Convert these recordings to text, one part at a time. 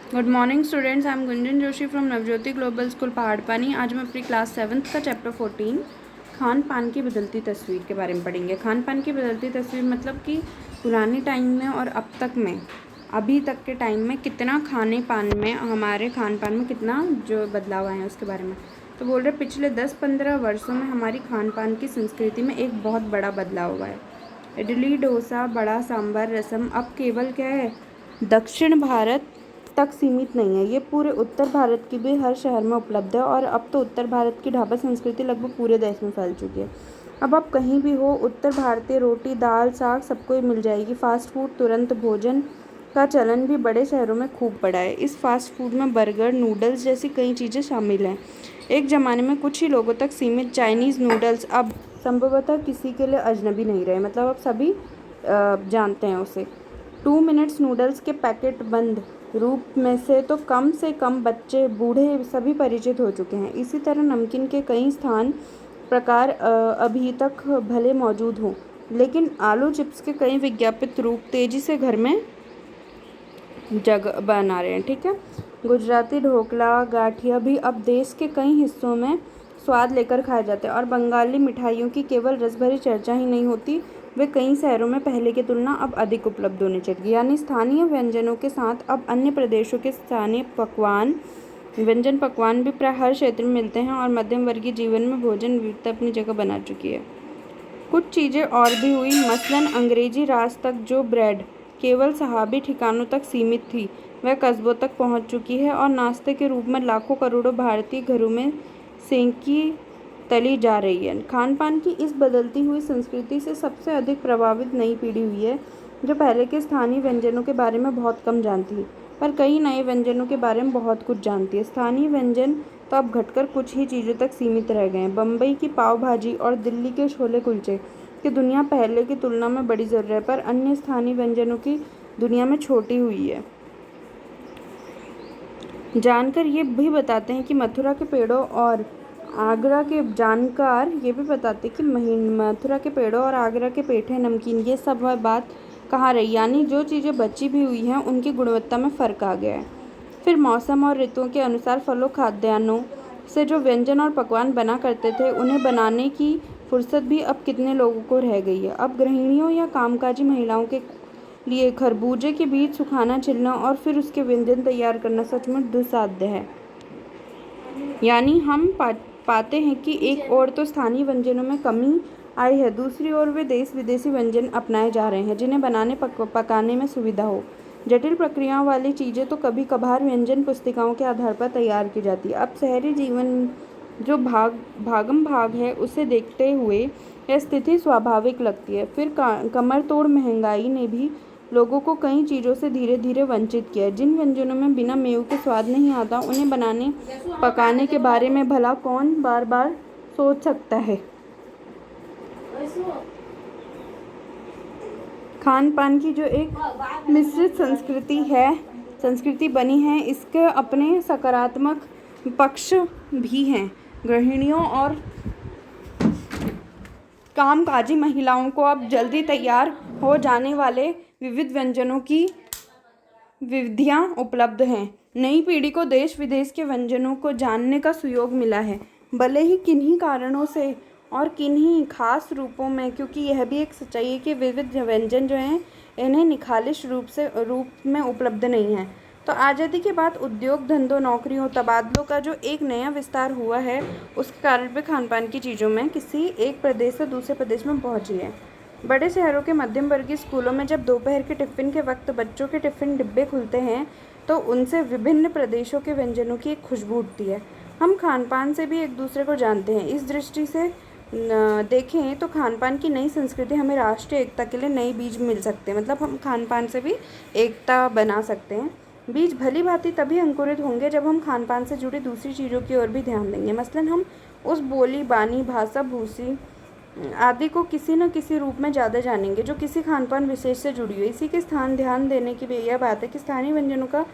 Good morning students, I am Gunjan Joshi from Navjyoti global school Paharpani. आज हम अपनी क्लास 7th का चैप्टर 14 खान पान की बदलती तस्वीर के बारे में पढ़ेंगे। खान पान की बदलती तस्वीर मतलब कि पुराने टाइम में और अब तक में, अभी तक के टाइम में कितना खाने पान में, हमारे खान पान में कितना जो बदलाव आए हैं उसके बारे में। तो बोल रहे पिछले 10-15 वर्षों में हमारी खान पान की संस्कृति में एक बहुत बड़ा बदलाव हुआ है। इडली, डोसा, बड़ा, सांभर, रसम अब केवल क्या है, दक्षिण भारत तक सीमित नहीं है, ये पूरे उत्तर भारत की भी हर शहर में उपलब्ध है। और अब तो उत्तर भारत की ढाबा संस्कृति लगभग पूरे देश में फैल चुकी है। अब आप कहीं भी हो, उत्तर भारतीय रोटी, दाल, साग सबको मिल जाएगी। फास्ट फूड, तुरंत भोजन का चलन भी बड़े शहरों में खूब बढ़ा है। इस फास्ट फूड में बर्गर, नूडल्स जैसी कई चीज़ें शामिल हैं। एक ज़माने में कुछ ही लोगों तक सीमित चाइनीज़ नूडल्स अब संभवतः किसी के लिए अजनबी नहीं रहे, मतलब अब सभी जानते हैं उसे। 2 मिनट्स नूडल्स के पैकेट बंद रूप में से कम बच्चे, बूढ़े सभी परिचित हो चुके हैं। इसी तरह नमकीन के कई स्थान प्रकार अभी तक भले मौजूद हों, लेकिन आलू चिप्स के कई विज्ञापित रूप तेजी से घर में जगह बना रहे हैं। ठीक है, गुजराती ढोकला, गाठिया भी अब देश के कई हिस्सों में स्वाद लेकर खाए जाते हैं। और बंगाली मिठाइयों की केवल रसभरी चर्चा ही नहीं होती, वे कई शहरों में पहले की तुलना अब अधिक उपलब्ध होने चल गई। यानी स्थानीय व्यंजनों के साथ अब अन्य प्रदेशों के स्थानीय व्यंजन पकवान भी प्राय हर क्षेत्र में मिलते हैं। और मध्यम वर्गीय जीवन में भोजन विविधता अपनी जगह बना चुकी है। कुछ चीज़ें और भी हुई, मसलन अंग्रेजी राज तक जो ब्रेड केवल सहाबी ठिकानों तक सीमित थी, वह कस्बों तक पहुंच चुकी है और नाश्ते के रूप में लाखों करोड़ों भारतीय घरों में सेंकी तली जा रही है। खान पान की इस बदलती हुई संस्कृति से सबसे अधिक प्रभावित नई पीढ़ी हुई है, जो पहले के स्थानीय व्यंजनों के बारे में बहुत कम जानती है, पर कई नए व्यंजनों के बारे में बहुत कुछ जानती है। स्थानीय व्यंजन तो अब घटकर कुछ ही चीज़ों तक सीमित रह गए हैं। बम्बई की पाव भाजी और दिल्ली के छोले कुलचे की दुनिया पहले की तुलना में बड़ी ज़रूर है, पर अन्य स्थानीय व्यंजनों की दुनिया में छोटी हुई है। जानकार ये भी बताते हैं कि मथुरा के पेड़ों और आगरा के जानकार ये भी बताते हैं कि मथुरा के पेड़ों और आगरा के पेठे, नमकीन, ये सब वह बात कहाँ रही। यानी जो चीज़ें बची भी हुई हैं उनकी गुणवत्ता में फ़र्क आ गया है। फिर मौसम और ऋतुओं के अनुसार फलों, खाद्यान्नों से जो व्यंजन और पकवान बना करते थे, उन्हें बनाने की फुर्सत भी अब कितने लोगों को रह गई है। अब गृहिणियों या कामकाजी महिलाओं के लिए खरबूजे के बीज सुखाना, छिलना और फिर उसके व्यंजन तैयार करना सचमुच दुस्साध्य है। यानी हम पाते हैं कि एक ओर तो स्थानीय व्यंजनों में कमी आई है, दूसरी ओर वे देश विदेशी व्यंजन अपनाए जा रहे हैं जिन्हें बनाने पकाने में सुविधा हो। जटिल प्रक्रियाओं वाली चीज़ें तो कभी कभार व्यंजन पुस्तिकाओं के आधार पर तैयार की जाती है। अब शहरी जीवन जो भागम भाग है, उसे देखते हुए यह स्थिति स्वाभाविक लगती है। फिर कमर तोड़ महंगाई ने भी लोगों को कई चीज़ों से धीरे धीरे वंचित किया है। जिन व्यंजनों में बिना मेव के स्वाद नहीं आता, उन्हें बनाने पकाने के बारे में भला कौन बार बार सोच सकता है। खान पान की जो एक मिश्रित संस्कृति बनी है, इसके अपने सकारात्मक पक्ष भी हैं। गृहिणियों और कामकाजी महिलाओं को अब जल्दी तैयार हो जाने वाले विविध व्यंजनों की विधियाँ उपलब्ध हैं। नई पीढ़ी को देश विदेश के व्यंजनों को जानने का सुयोग मिला है, भले ही किन्हीं कारणों से और किन्हीं खास रूपों में, क्योंकि यह भी एक सच्चाई है कि विविध व्यंजन जो हैं इन्हें निखालिश रूप में उपलब्ध नहीं है। तो आज़ादी के बाद उद्योग धंधों, नौकरियों, तबादलों का जो एक नया विस्तार हुआ है, उसके कारण भी खान पान की चीज़ों में किसी एक प्रदेश से दूसरे प्रदेश में पहुँची है। बड़े शहरों के मध्यम वर्गीय स्कूलों में जब दोपहर के टिफ़िन के वक्त बच्चों के टिफ़िन डिब्बे खुलते हैं, तो उनसे विभिन्न प्रदेशों के व्यंजनों की एक खुशबू उठती है। हम खान पान से भी एक दूसरे को जानते हैं। इस दृष्टि से देखें तो खान पान की नई संस्कृति हमें राष्ट्रीय एकता के लिए नए बीज मिल सकते हैं। मतलब हम खान पान से भी एकता बना सकते हैं। बीज भली भांति तभी अंकुरित होंगे जब हम खान पान से जुड़ी दूसरी चीज़ों की ओर भी ध्यान देंगे। मसलन हम उस बोली, बानी, भाषा, भूसी आदि को किसी न किसी रूप में ज़्यादा जानेंगे जो किसी खान पान विशेष से जुड़ी हुई। इसी के स्थान ध्यान देने की यह बात है कि स्थानीय व्यंजनों का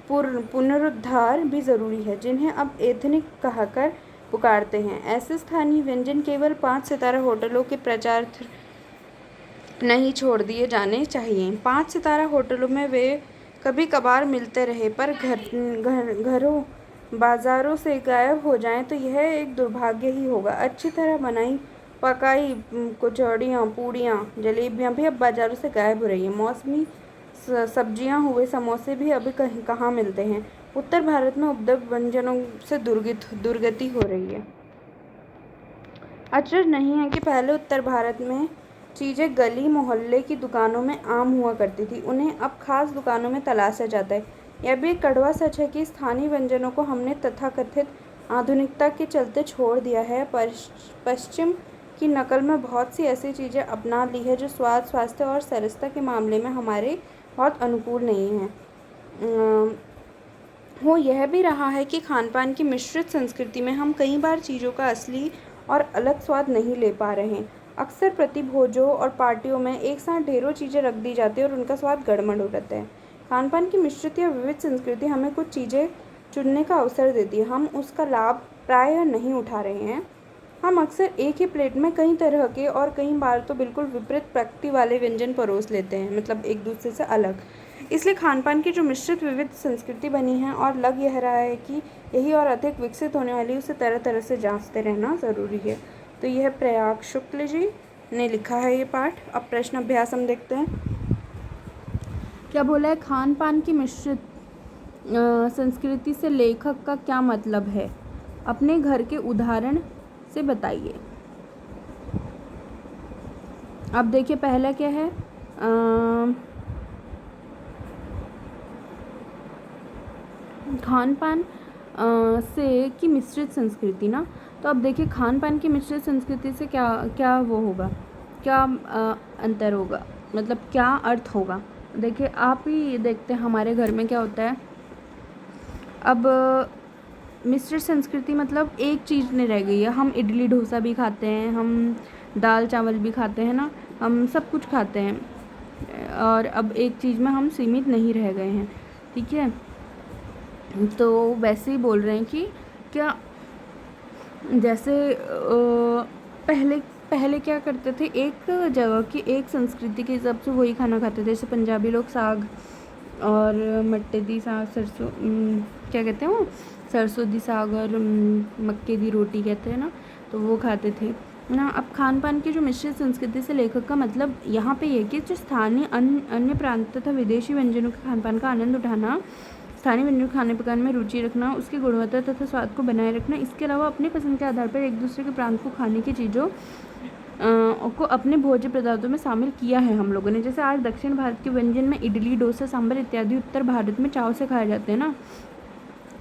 पुनरुद्धार भी ज़रूरी है, जिन्हें अब एथनिक कहकर पुकारते हैं। ऐसे स्थानीय व्यंजन केवल 5 सितारा होटलों के प्रचारार्थ नहीं छोड़ दिए जाने चाहिए। 5 सितारा होटलों में वे कभी कभार मिलते रहे पर घरों बाज़ारों से गायब हो जाएं तो यह एक दुर्भाग्य ही होगा। अच्छी तरह बनाई पकाई कचौड़ियाँ, पूड़ियाँ, जलेबियाँ भी अब बाज़ारों से गायब हो रही हैं। मौसमी सब्जियाँ हुए समोसे भी अभी कहीं कहाँ मिलते हैं। उत्तर भारत में उपलब्ध व्यंजनों से दुर्गति हो रही है। अचरज नहीं है कि पहले उत्तर भारत में चीज़ें गली मोहल्ले की दुकानों में आम हुआ करती थी, उन्हें अब खास दुकानों में तलाशा जाता है। यह भी एक कड़वा सच है कि स्थानीय व्यंजनों को हमने तथाकथित आधुनिकता के चलते छोड़ दिया है। पश्चिम की नकल में बहुत सी ऐसी चीज़ें अपना ली है जो स्वाद, स्वास्थ्य और सरसता के मामले में हमारे बहुत अनुकूल नहीं हैं। हो यह भी रहा है कि खान पान की मिश्रित संस्कृति में हम कई बार चीज़ों का असली और अलग स्वाद नहीं ले पा रहे हैं। अक्सर प्रतिभोजों और पार्टियों में एक साथ ढेरों चीज़ें रख दी जाती हैं और उनका स्वाद गड़बड़ हो जाता है। खान पान की मिश्रित या विविध संस्कृति हमें कुछ चीज़ें चुनने का अवसर देती है, हम उसका लाभ प्रायः नहीं उठा रहे हैं। हम अक्सर एक ही प्लेट में कई तरह के और कई बार तो बिल्कुल विपरीत प्रकृति वाले व्यंजन परोस लेते हैं, मतलब एक दूसरे से अलग। इसलिए खान पान की जो मिश्रित विविध संस्कृति बनी है और लग यह रहा है कि यही और अधिक विकसित होने वाली, उसे तरह तरह से जांचते रहना ज़रूरी है। तो यह प्रयाग शुक्ल जी ने लिखा है ये पाठ। अब प्रश्न अभ्यास हम देखते हैं। क्या बोला है? खान पान की मिश्रित संस्कृति से लेखक का क्या मतलब है? अपने घर के उदाहरण से बताइए। अब देखिए पहला क्या है, खान पान से की मिश्रित संस्कृति ना। तो अब देखिए खान पान की मिश्रित संस्कृति से क्या क्या वो होगा, क्या अंतर होगा, मतलब क्या अर्थ होगा। देखिए आप ही देखते हैं हमारे घर में क्या होता है। अब मिश्रित संस्कृति मतलब एक चीज़ नहीं रह गई है, हम इडली डोसा भी खाते हैं, हम दाल चावल भी खाते हैं ना, हम सब कुछ खाते हैं और अब एक चीज़ में हम सीमित नहीं रह गए हैं, ठीक है। तो वैसे ही बोल रहे हैं कि क्या जैसे पहले क्या करते थे, एक जगह की एक संस्कृति के हिसाब से वही खाना खाते थे। जैसे पंजाबी लोग साग और मट्टे दी साग, सरसों क्या कहते हैं वो, सरसों दी साग और मक्के दी रोटी कहते हैं ना, तो वो खाते थे ना। अब खान पान की जो मिश्रित संस्कृति से लेखक का मतलब यहाँ पे ये कि जो स्थानीय अन्य प्रांत तथा विदेशी व्यंजनों के खान पान का आनंद उठाना, स्थानीय व्यंजन खाने पकाने में रुचि रखना, उसकी गुणवत्ता तथा स्वाद को बनाए रखना, इसके अलावा अपनी पसंद के आधार पर एक दूसरे के प्रांत को खाने की चीज़ों को अपने भोज्य पदार्थों में शामिल किया है हम लोगों ने। जैसे आज दक्षिण भारत के व्यंजन में इडली, डोसा, सांभर इत्यादि उत्तर भारत में चाव से खाए जाते हैं ना।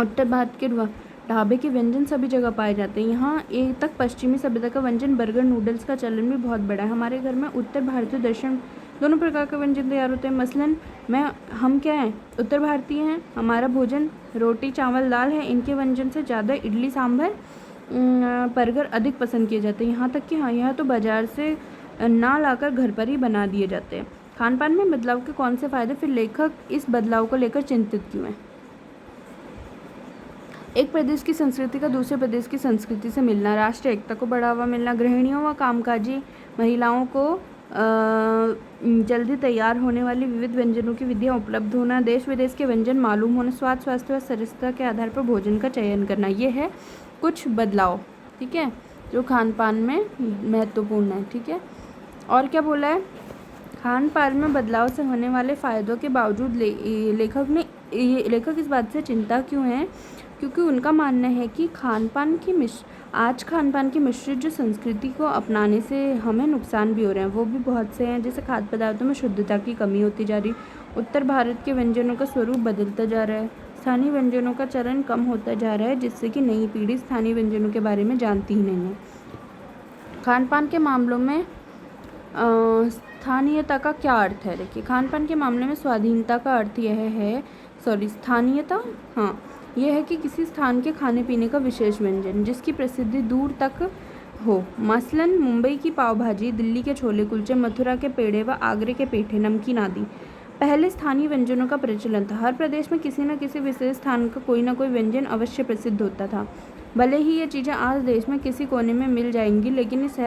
उत्तर भारत के ढाबे के व्यंजन सभी जगह पाए जाते हैं। यहाँ एक तक पश्चिमी सभ्यता का व्यंजन बर्गर, नूडल्स का चलन भी बहुत बड़ा है। हमारे घर में उत्तर भारतीय दक्षिण दोनों प्रकार के व्यंजन तैयार होते हैं। मसलन हम क्या हैं, उत्तर भारतीय हैं, हमारा भोजन रोटी चावल दाल है। इनके व्यंजन से ज़्यादा इडली सांभर बर्गर अधिक पसंद किए जाते हैं। यहाँ तक कि यह तो बाज़ार से ना लाकर घर पर ही बना दिए जाते हैं। खान पान में बदलाव के कौन से फ़ायदे, फिर लेखक इस बदलाव को लेकर चिंतित क्यों है। एक प्रदेश की संस्कृति का दूसरे प्रदेश की संस्कृति से मिलना, राष्ट्रीय एकता को बढ़ावा मिलना, गृहिणियों व कामकाजी महिलाओं को जल्दी तैयार होने वाली विविध व्यंजनों की विधियाँ उपलब्ध होना, देश विदेश के व्यंजन मालूम होना, स्वाद, स्वास्थ्य व सरसता के आधार पर भोजन का चयन करना, ये है कुछ बदलाव, ठीक है, जो खान पान में महत्वपूर्ण है, ठीक है। और क्या बोला है, खान पान में बदलाव से होने वाले फ़ायदों के बावजूद लेखक इस बात से चिंता क्यों है, क्योंकि उनका मानना है कि खान पान की मिश्रित जो संस्कृति को अपनाने से हमें नुकसान भी हो रहे हैं, वो भी बहुत से हैं। जैसे खाद्य पदार्थों में शुद्धता की कमी होती जा रही, उत्तर भारत के व्यंजनों का स्वरूप बदलता जा रहा है, स्थानीय व्यंजनों का चलन कम होता जा रहा है, जिससे कि नई पीढ़ी स्थानीय व्यंजनों के बारे में जानती ही नहीं है। खान पान के मामलों में स्थानीयता का क्या अर्थ है। देखिए खान पान के मामले में स्वाधीनता का अर्थ यह है, स्थानीयता, हाँ, यह है कि किसी स्थान के खाने पीने का विशेष व्यंजन जिसकी प्रसिद्धि दूर तक हो। मसलन मुंबई की पाव भाजी, दिल्ली के छोले कुलचे, मथुरा के पेड़े व आगरे के पेठे, नमकीन आदि पहले स्थानीय व्यंजनों का प्रचलन था। हर प्रदेश में किसी न किसी विशेष स्थान का कोई ना कोई व्यंजन अवश्य प्रसिद्ध होता था। भले ही ये चीज़ें आज देश में किसी कोने में मिल जाएंगी, लेकिन इस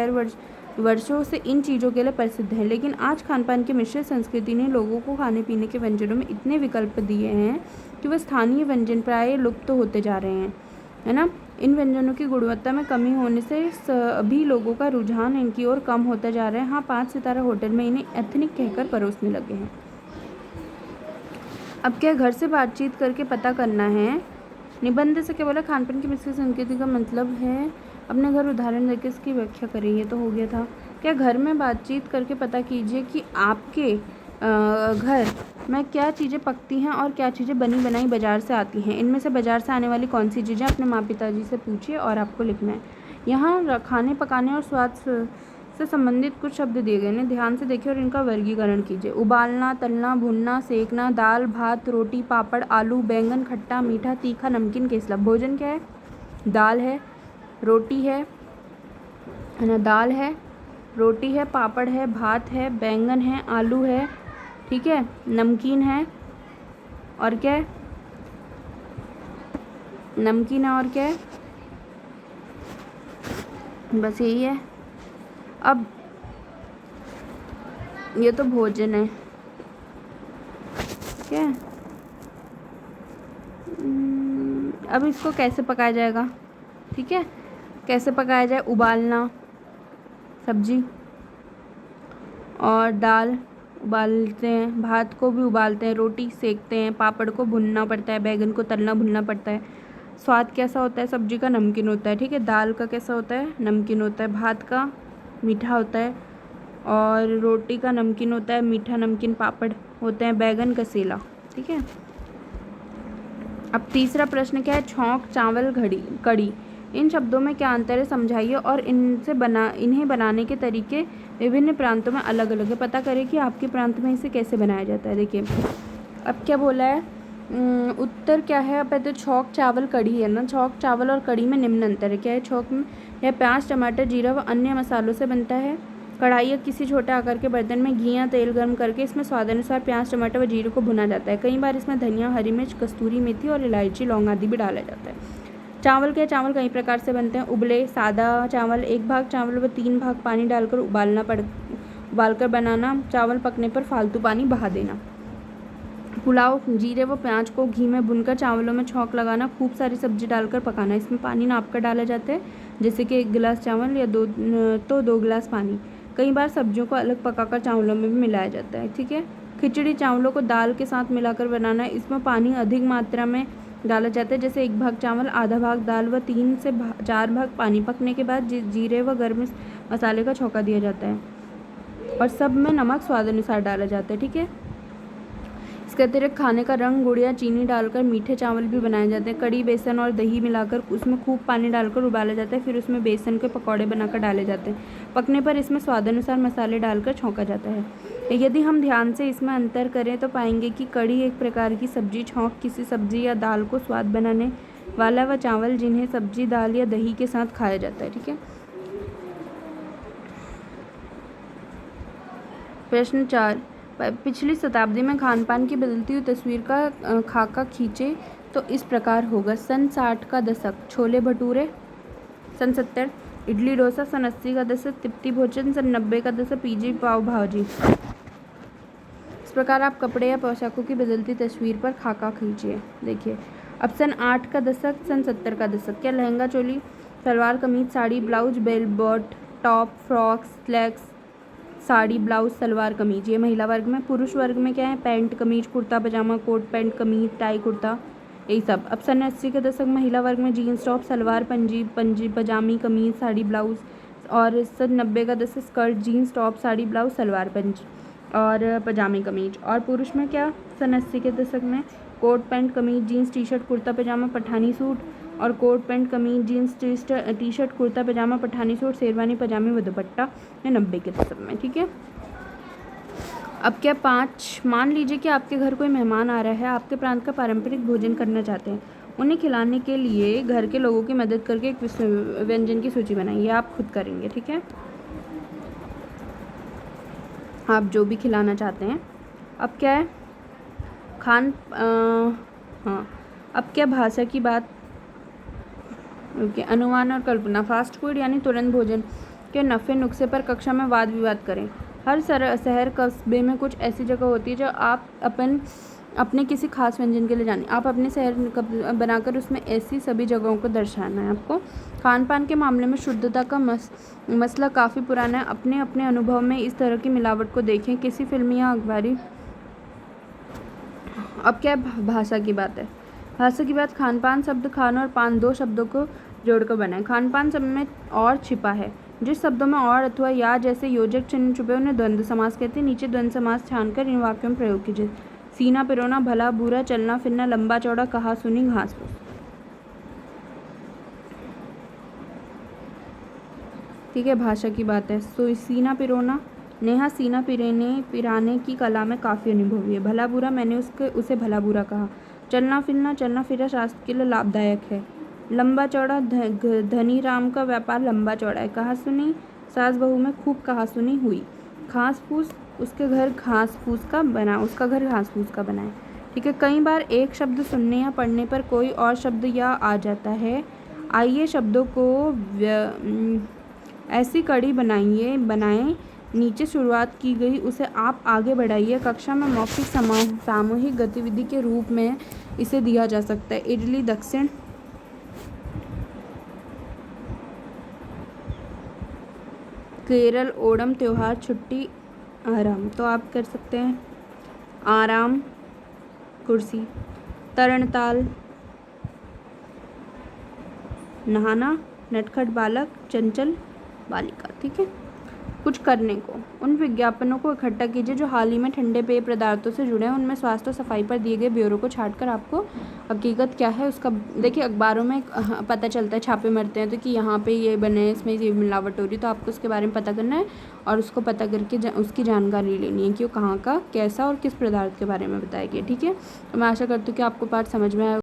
वर्षों से इन चीज़ों के लिए प्रसिद्ध हैं, लेकिन आज खान पान की मिश्रित संस्कृति ने लोगों को खाने पीने के व्यंजनों में इतने विकल्प दिए हैं कि वह स्थानीय व्यंजन प्राय लुप्त होते जा रहे हैं, है ना। इन व्यंजनों की गुणवत्ता में कमी होने से सभी लोगों का रुझान इनकी ओर कम होता जा रहा है। हाँ, 5 सितारा होटल में इन्हें एथनिक कहकर परोसने लगे हैं। अब क्या घर से बातचीत करके पता करना है। निबंध से क्या बोला, खान पान की मिश्रित संस्कृति का मतलब है अपने घर उदाहरण देकर इसकी व्याख्या करें। ये तो हो गया था। क्या घर में बातचीत करके पता कीजिए कि आपके घर में क्या चीज़ें पकती हैं और क्या चीज़ें बनी बनाई बाज़ार से आती हैं। इनमें से बाज़ार से आने वाली कौन सी चीज़ें अपने माँ पिताजी से पूछिए और आपको लिखना है। यहाँ खाने पकाने और स्वाद से संबंधित कुछ शब्द दिए गए हैं, ध्यान से देखिए और इनका वर्गीकरण कीजिए। उबालना, तलना, भुनना, सेकना, दाल, भात, रोटी, पापड़, आलू, बैंगन, खट्टा, मीठा, तीखा, नमकीन, केसला। भोजन क्या है? दाल है, रोटी है ना, दाल है, रोटी है, पापड़ है, भात है, बैंगन है, आलू है, ठीक है, नमकीन है, और क्या है? नमकीन है और क्या है? बस यही है। अब ये तो भोजन है, क्या है? अब इसको कैसे पकाया जाएगा, ठीक है, कैसे पकाया जाए? उबालना, सब्जी और दाल उबालते हैं, भात को भी उबालते हैं, रोटी सेकते हैं, पापड़ को भुनना पड़ता है, बैंगन को तलना भुनना पड़ता है। स्वाद कैसा होता है? सब्जी का नमकीन होता है, ठीक है। दाल का कैसा होता है? नमकीन होता है। भात का मीठा होता है और रोटी का नमकीन होता है, मीठा नमकीन। पापड़ होते हैं, बैंगन का सेला, ठीक है। अब तीसरा प्रश्न क्या है? छौंक, चावल, कड़ी, इन शब्दों में क्या अंतर है समझाइए और इन्हें बनाने के तरीके विभिन्न प्रांतों में अलग अलग है। पता करें कि आपके प्रांत में इसे कैसे बनाया जाता है। देखिए अब क्या बोला है, उत्तर क्या है? अब तो छौंक, चावल, कड़ी है ना। छौंक, चावल और कड़ी में निम्न अंतर है। क्या है? छौंक में यह प्याज, टमाटर, जीरा व अन्य मसालों से बनता है। कढ़ाई या किसी छोटे आकार के बर्तन में घी या तेल गर्म करके इसमें स्वादानुसार प्याज, टमाटर व जीरे को भुना जाता है। कई बार इसमें धनिया, हरी मिर्च, कस्तूरी मेथी और इलायची, लौंग आदि भी डाला जाता है। चावल के चावल कई प्रकार से बनते हैं। उबले, सादा चावल, 1 भाग चावल व 3 भाग पानी डालकर उबालकर बनाना। चावल पकने पर फालतू पानी बहा देना। पुलाव, जीरे व प्याज को घी में भुनकर चावलों में छौंक लगाना। खूब सारी सब्जी डालकर पकाना। इसमें पानी नाप कर डाला जाता है, जैसे कि 1 गिलास चावल या 2 गिलास पानी। कई बार सब्जियों को अलग पकाकर चावलों में भी मिलाया जाता है, ठीक है। खिचड़ी, चावलों को दाल के साथ मिलाकर बनाना। इसमें पानी अधिक मात्रा में डाला जाता है, जैसे 1 भाग चावल, आधा भाग दाल व 3 से 4 भाग पानी। पकने के बाद जीरे व गर्म मसाले का छौंका दिया जाता है और सब में नमक स्वाद अनुसार डाला जाता है, ठीक है। इसके अतिरिक्त खाने का रंग, गुड़ या चीनी डालकर मीठे चावल भी बनाए जाते हैं। कड़ी, बेसन और दही मिलाकर उसमें खूब पानी डालकर उबाला जाता है, फिर उसमें बेसन के पकौड़े बनाकर डाले जाते हैं। पकने पर इसमें स्वादानुसार मसाले डालकर छौंका जाता है। यदि हम ध्यान से इसमें अंतर करें तो पाएंगे कि कड़ी एक प्रकार की सब्जी, छौंक किसी सब्जी या दाल को स्वाद बनाने वाला व चावल जिन्हें सब्जी, दाल या दही के साथ खाया जाता है, ठीक है। प्रश्न 4, पिछली शताब्दी में खान पान की बदलती हुई तस्वीर का खाका खींचे तो इस प्रकार होगा। सन 60 का दशक छोले भटूरे, सन 70 इडली डोसा, सन 80 का दशक तिप्ती भोजन, सन 90 का दशक पीजी पाव भाजी। इस प्रकार आप कपड़े या पोशाकों की बदलती तस्वीर पर खाका खींचिए। देखिए अब सन 8 का दशक, सन 70 का दशक। क्या lehenga, choli, salwar kameez, sari, blouse, bell bottom, top, frock, slacks, sari, blouse, salwar kameez, ये महिला वर्ग में। पुरुष वर्ग में क्या है? पैंट, कमीज, कुर्ता पजामा, कोट पैंट, कमीज, टाई, कुर्ता, यही सब। अब सन 80 के दशक महिला वर्ग में जीन्स टॉप, सलवार, पंजी पजामी, कमीज, साड़ी, ब्लाउज। और सन 90 का दशक skirt, jeans top, sari, blouse, salwar, पंजी और पजामी कमीज। और पुरुष में क्या? सन 80 के दशक में कोट पैंट, कमीज, जीन्स, टी शर्ट, कुर्ता पजामा, पठानी सूट और कोट पैंट, कमीज, जीन्स, टी शर्ट, कुर्ता पजामा, पठानी सूट, शेरवानी, पजामे व दुपट्टा, ये 90 के दशक में, ठीक है। अब क्या 5, मान लीजिए कि आपके घर कोई मेहमान आ रहा है, आपके प्रांत का पारंपरिक भोजन करना चाहते हैं। उन्हें खिलाने के लिए घर के लोगों की मदद करके एक व्यंजन की सूची बनाइए। आप खुद करेंगे, ठीक है, आप जो भी खिलाना चाहते हैं। अब क्या है? हाँ, अब क्या भाषा की बात, ओके। अनुमान और कल्पना। फास्ट फूड यानी तुरंत भोजन, के नफ़े नुस्खे पर कक्षा में वाद विवाद करें। हर शहर कस्बे में कुछ ऐसी जगह होती है जो आप अपने किसी खास व्यंजन के लिए जाने। आप अपने शहर बनाकर उसमें ऐसी सभी जगहों को दर्शाना है आपको। खान पान के मामले में शुद्धता का मसला काफ़ी पुराना है। अपने अपने अनुभव में इस तरह की मिलावट को देखें किसी फिल्मी या अखबारी। अब क्या भाषा की बात है। भाषा की बात, खान पान शब्द खान और पान दो शब्दों को जोड़कर बना है। खान पान शब्द में और छिपा है। जिस शब्दों में और अथवा या जैसे योजक चिन्ह छुपे उन्हें द्वंद्व समास कहते हैं। नीचे द्वंद्व समास छानकर इन वाक्यों में प्रयोग कीजिए। सीना पिरोना, भला बुरा, चलना फिरना, लंबा चौड़ा, कहा सुनी, घास फूस। ठीक है, भाषा की बात है। सो सीना पिरोना, नेहा सीना पिराने की कला में काफ़ी अनुभवी है। भला बुरा, मैंने उसे भला बुरा कहा। चलना फिरना शास्त्र के लिए लाभदायक है। लंबा चौड़ा, धनी राम का व्यापार लंबा चौड़ा है। कहा सुनी, सास बहू में खूब कहा सुनी हुई। घास फूस, उसका घर घास फूस का बना है। ठीक है, कई बार एक शब्द सुनने या पढ़ने पर कोई और शब्द या आ जाता है। आइए शब्दों को ऐसी कड़ी बनाएं नीचे शुरुआत की गई उसे आप आगे बढ़ाइए। कक्षा में मौखिक सामूहिक गतिविधि के रूप में इसे दिया जा सकता है। इडली दक्षिण, केरल, ओणम त्योहार, छुट्टी, आराम। तो आप कर सकते हैं आराम कुर्सी, तरणताल नहाना, नटखट बालक, चंचल बालिका। ठीक है, कुछ करने को, उन विज्ञापनों को इकट्ठा कीजिए जो हाल ही में ठंडे पेय पदार्थों से जुड़े हैं। उनमें स्वास्थ्य और सफाई पर दिए गए ब्यौरों को छांटकर आपको हकीकत क्या है उसका, देखिए अखबारों में पता चलता है, छापे मरते हैं तो कि यहाँ पे ये बने हैं, इसमें ये मिलावट हो रही है, तो आपको उसके बारे में पता करना है और उसको पता करके उसकी जानकारी लेनी है कि वो कहाँ का, कैसा और किस पदार्थ के बारे में बताया गया। ठीक है, तो मैं आशा करती हूँ कि आपको पाठ समझ में आया।